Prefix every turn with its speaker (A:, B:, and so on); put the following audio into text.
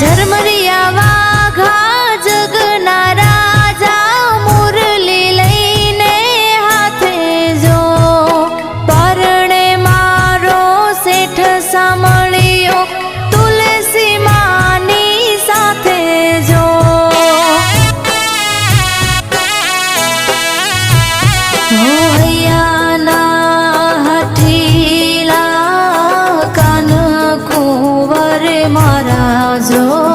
A: ઝરમરિયા વાઘા જગના રાજા મુરલી લઈને હાથે જો પરણે મારો શેઠ સાંભળ્યો તુલસી માની સાથે જો મારા જો